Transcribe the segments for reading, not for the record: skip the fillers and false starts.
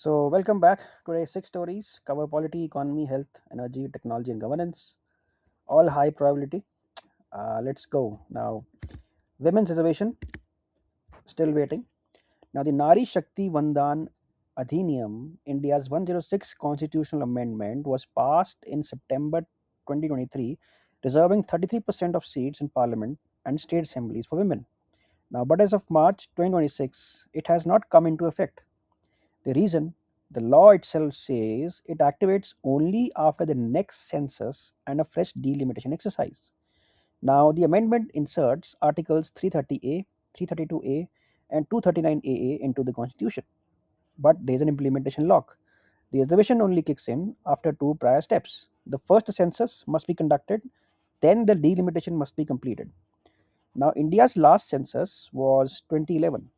Welcome back. Today, six stories cover polity, economy, health, energy, technology, and governance. All high probability. Let's go now. Women's reservation still waiting. Now, the Nari Shakti Vandan Adhiniyam, India's 106 constitutional amendment, was passed in September 2023, reserving 33% of seats in parliament and state assemblies for women. Now, but as of March 2026, it has not come into effect. The reason, the law itself says it activates only after the next census and a fresh delimitation exercise. Now, the amendment inserts Articles 330A, 332A, and 239AA into the Constitution, but there is an implementation lock. The reservation only kicks in after two prior steps. The first census must be conducted, then the delimitation must be completed. Now, India's last census was 2011.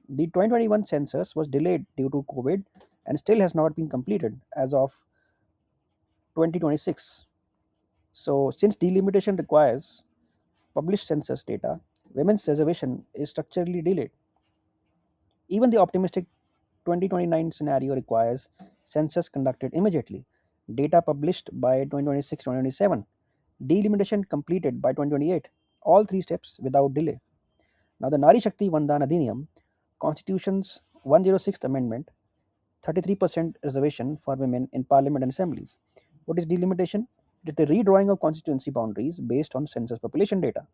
The 2021 census was delayed due to COVID and still has not been completed as of 2026. So, since delimitation requires published census data, women's reservation is structurally delayed. Even the optimistic 2029 scenario requires census conducted immediately, data published by 2026 2027, delimitation completed by 2028, all three steps without delay. Now, the Nari Shakti Vandan Adhiniyam, Constitution's 106th Amendment, 33% reservation for women in parliament and assemblies. What is delimitation? It is the redrawing of constituency boundaries based on census population data.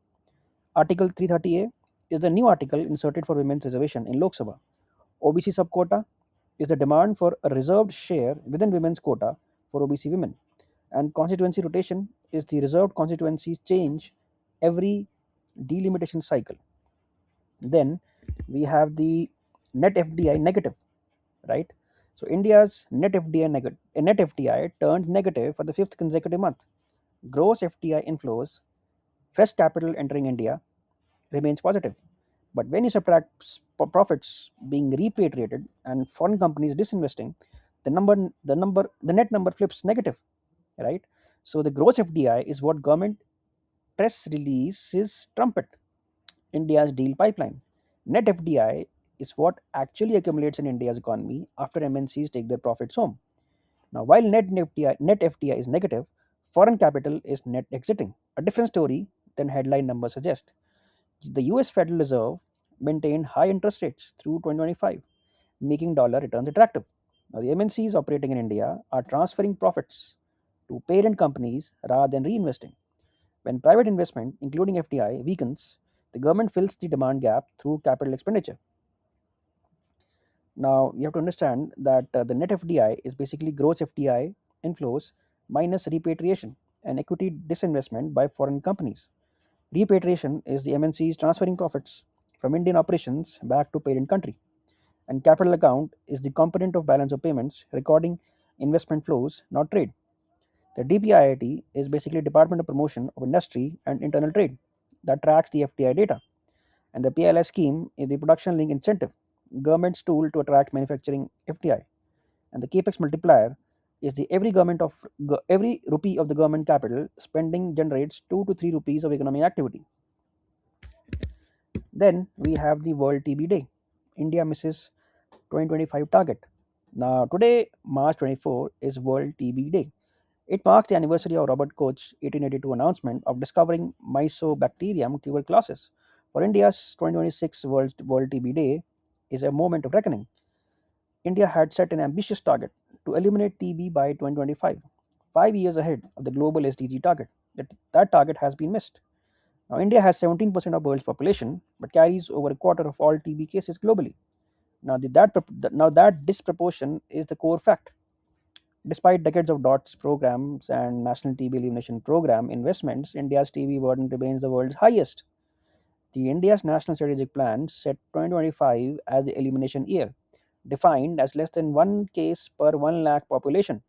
Article 330A is the new article inserted for women's reservation in Lok Sabha. OBC subquota is the demand for a reserved share within women's quota for OBC women. And constituency rotation is the reserved constituencies change every delimitation cycle. Then we have the net FDI negative, right? So India's net FDI turned negative for the fifth consecutive month. Gross FDI inflows, fresh capital entering India, remains positive. But when you subtract profits being repatriated and foreign companies disinvesting, the net number flips negative, right? So the gross FDI is what government press releases trumpet India's deal pipeline. Net FDI is what actually accumulates in India's economy after MNCs take their profits home. Now, while net FDI is negative, foreign capital is net exiting. A different story than headline numbers suggest. The US Federal Reserve maintained high interest rates through 2025, making dollar returns attractive. Now, the MNCs operating in India are transferring profits to parent companies rather than reinvesting. When private investment, including FDI, weakens, the government fills the demand gap through capital expenditure. Now, you have to understand that the net FDI is basically gross FDI inflows minus repatriation and equity disinvestment by foreign companies. Repatriation is the MNCs transferring profits from Indian operations back to parent country, and capital account is the component of balance of payments recording investment flows, not trade. The DPIIT is basically Department of Promotion of Industry and Internal Trade that tracks the FDI data, and the PLI scheme is the production link incentive, government's tool to attract manufacturing FDI, and the capex multiplier is the every rupee of the government capital spending generates 2 to 3 rupees of economic activity. Then we have the World TB Day. India misses 2025 target. Now today, March 24, is World TB Day. It marks the anniversary of Robert Koch's 1882 announcement of discovering Mycobacterium tuberculosis. For India's 2026 World TB Day is a moment of reckoning. India had set an ambitious target to eliminate TB by 2025, 5 years ahead of the global SDG target. That target has been missed. Now, India has 17% of the world's population, but carries over a quarter of all TB cases globally. Now that disproportion is the core fact. Despite decades of DOTS programs and National TB Elimination Program investments, India's TB burden remains the world's highest. The India's National Strategic Plan set 2025 as the elimination year, defined as less than one case per 1 lakh population.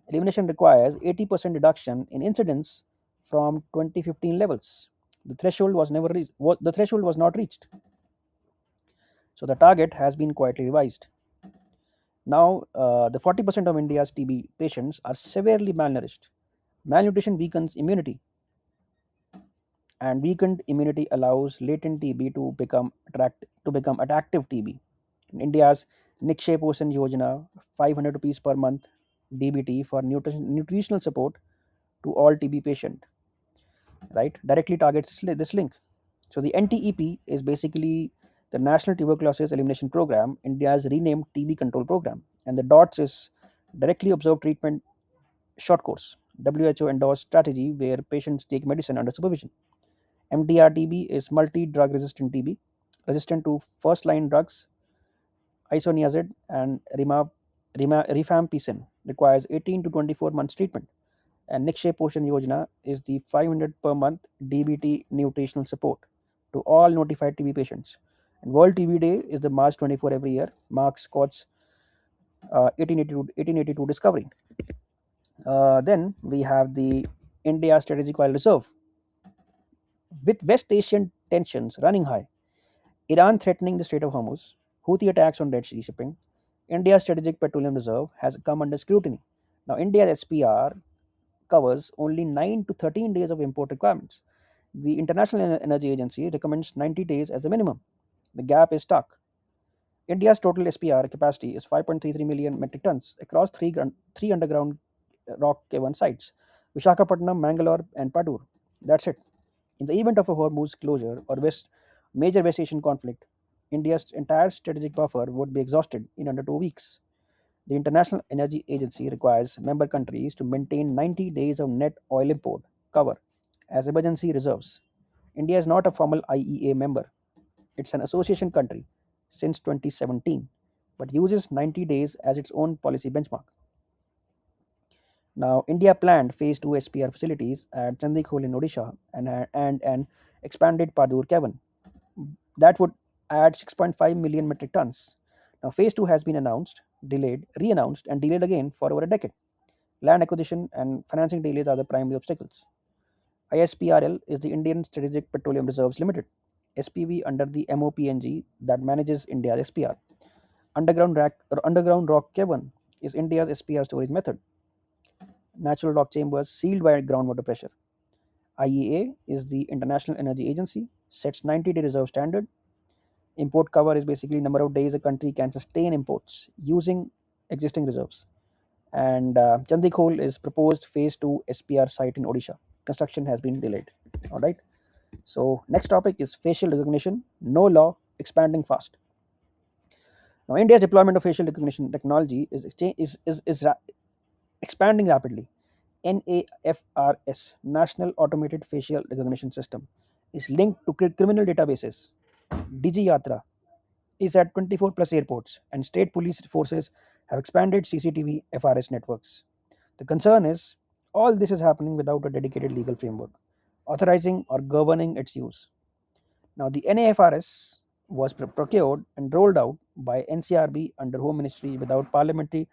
Elimination requires 80% reduction in incidence from 2015 levels. The threshold was not reached, so the target has been quietly revised. Now, the 40% of India's TB patients are severely malnourished. Malnutrition weakens immunity, and weakened immunity allows latent TB to become attractive TB. India's Nikshay Posan Yojana, 500 rupees per month DBT for nutritional support to all TB patient, right? Directly targets this link. So the NTEP is basically the National Tuberculosis Elimination Program, India's renamed TB control program, and the DOTS is directly observed treatment short course, WHO endorsed strategy where patients take medicine under supervision. MDR-TB is multi-drug resistant TB, resistant to first-line drugs, isoniazid and rifampicin, requires 18 to 24 months treatment. And Nikshay Poshan Yojana is the 500 per month DBT nutritional support to all notified TB patients. And World TB Day is the March 24 every year, marks Scott's 1882 discovery. Then we have the India Strategic Oil Reserve. With West Asian tensions running high, Iran threatening the Strait of Hormuz, Houthi attacks on Red Sea shipping, India's Strategic Petroleum Reserve has come under scrutiny. Now, India's SPR covers only 9 to 13 days of import requirements. The International Energy Agency recommends 90 days as the minimum. The gap is stark. India's total SPR capacity is 5.33 million metric tons across three underground rock cavern sites: Visakhapatnam, Mangalore, and Padur. That's it. In the event of a Hormuz closure or major West Asian conflict, India's entire strategic buffer would be exhausted in under 2 weeks. The International Energy Agency requires member countries to maintain 90 days of net oil import cover as emergency reserves. India is not a formal IEA member, it's an association country since 2017, but uses 90 days as its own policy benchmark. Now, India planned phase 2 SPR facilities at Chandikhol in Odisha and an expanded Padur cavern that would add 6.5 million metric tons. Now, phase 2 has been announced, delayed, re announced, and delayed again for over a decade. Land acquisition and financing delays are the primary obstacles. ISPRL is the Indian Strategic Petroleum Reserves Limited, SPV under the MOPNG that manages India's SPR. Underground rock cavern is India's SPR storage method. Natural rock chambers sealed by groundwater pressure. IEA is the International Energy Agency, sets 90-day reserve standard. Import cover is basically number of days a country can sustain imports using existing reserves. And Chandikhol is proposed phase 2 SPR site in Odisha. Construction has been delayed. All right. So next topic is facial recognition. No law expanding fast. Now India's deployment of facial recognition technology is expanding rapidly. NAFRS, National Automated Facial Recognition System, is linked to criminal databases. DigiYatra is at 24 plus airports, and state police forces have expanded CCTV FRS networks. The concern is all this is happening without a dedicated legal framework authorizing or governing its use. Now, the NAFRS was procured and rolled out by NCRB under Home Ministry without parliamentary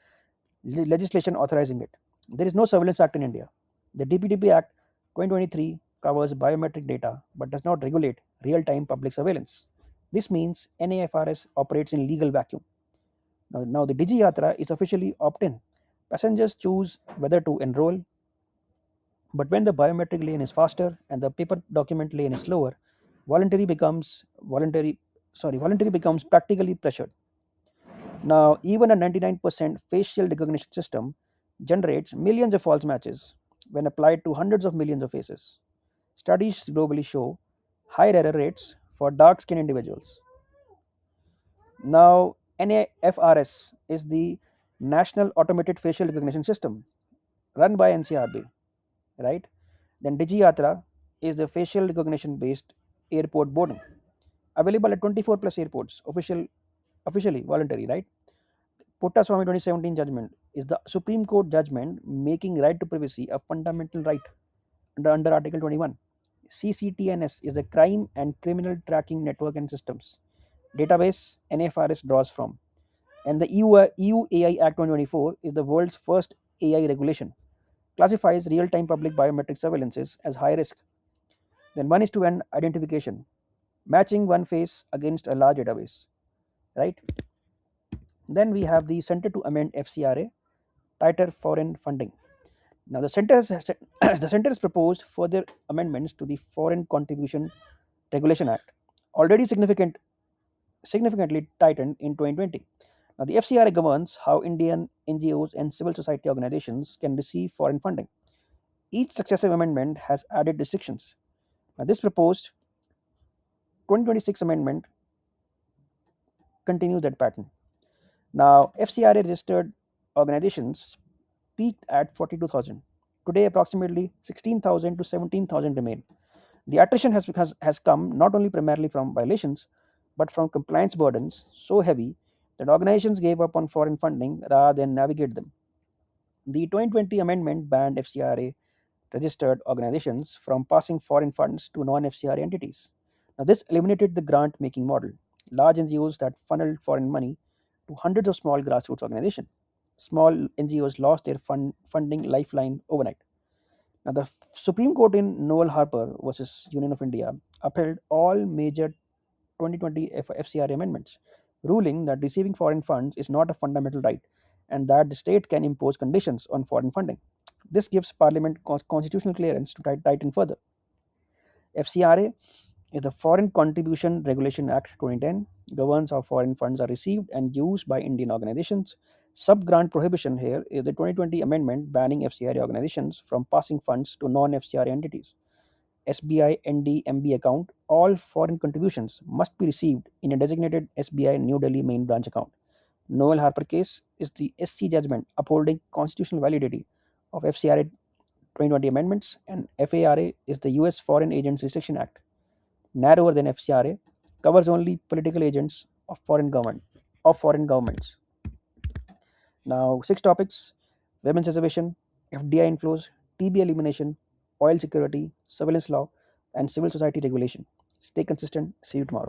legislation authorizing it. There is no Surveillance Act in India. The DPDP Act 2023 covers biometric data but does not regulate real time public surveillance. This means NAFRS operates in legal vacuum. Now the DigiYatra is officially opt in. Passengers choose whether to enroll, but when the biometric lane is faster and the paper document lane is slower, voluntary becomes voluntary voluntary becomes practically pressured. Now, even a 99% facial recognition system generates millions of false matches when applied to hundreds of millions of faces. Studies globally show higher error rates for dark skinned individuals. Now, NAFRS is the National Automated Facial Recognition System run by NCRB, right? Then DigiYatra is the facial recognition based airport boarding available at 24 plus airports, officially voluntary, right? Puttaswamy 2017 judgment is the Supreme Court judgment making right to privacy a fundamental right under Article 21. CCTNS is the Crime and Criminal Tracking Network and Systems database NFRS draws from. And the EU AI Act 2024 is the world's first AI regulation, classifies real time public biometric surveillances as high risk. Then one is to one identification, matching one face against a large database, right? Then we have the Center to Amend FCRA, tighter foreign funding. Now, the center has, the center has proposed further amendments to the Foreign Contribution Regulation Act, already significantly tightened in 2020. Now, the FCRA governs how Indian NGOs and civil society organizations can receive foreign funding. Each successive amendment has added restrictions. Now, this proposed 2026 amendment continues that pattern. Now, FCRA registered organizations peaked at 42,000. Today, approximately 16,000 to 17,000 remain. The attrition has come not only primarily from violations, but from compliance burdens so heavy that organizations gave up on foreign funding rather than navigate them. The 2020 amendment banned FCRA registered organizations from passing foreign funds to non FCRA entities. Now, this eliminated the grant making model, large NGOs that funneled foreign money to hundreds of small grassroots organizations. Small NGOs lost their funding lifeline overnight. Now, the Supreme Court in Noel Harper versus Union of India upheld all major 2020 FCRA amendments, ruling that receiving foreign funds is not a fundamental right and that the state can impose conditions on foreign funding. This gives Parliament constitutional clearance to tighten further. FCRA is the Foreign Contribution Regulation Act 2010, governs how foreign funds are received and used by Indian organizations. Sub-grant prohibition here is the 2020 amendment banning FCRA organizations from passing funds to non-FCRA entities. SBI ND MB account, all foreign contributions must be received in a designated SBI New Delhi main branch account. Noel Harper case is the SC judgment upholding constitutional validity of FCRA 2020 amendments, and FARA is the US Foreign Agents Restriction Act, narrower than FCRA, covers only political agents of foreign governments. Now, six topics: women's reservation, FDI inflows, TB elimination, oil security, surveillance law, and civil society regulation. Stay consistent. See you tomorrow.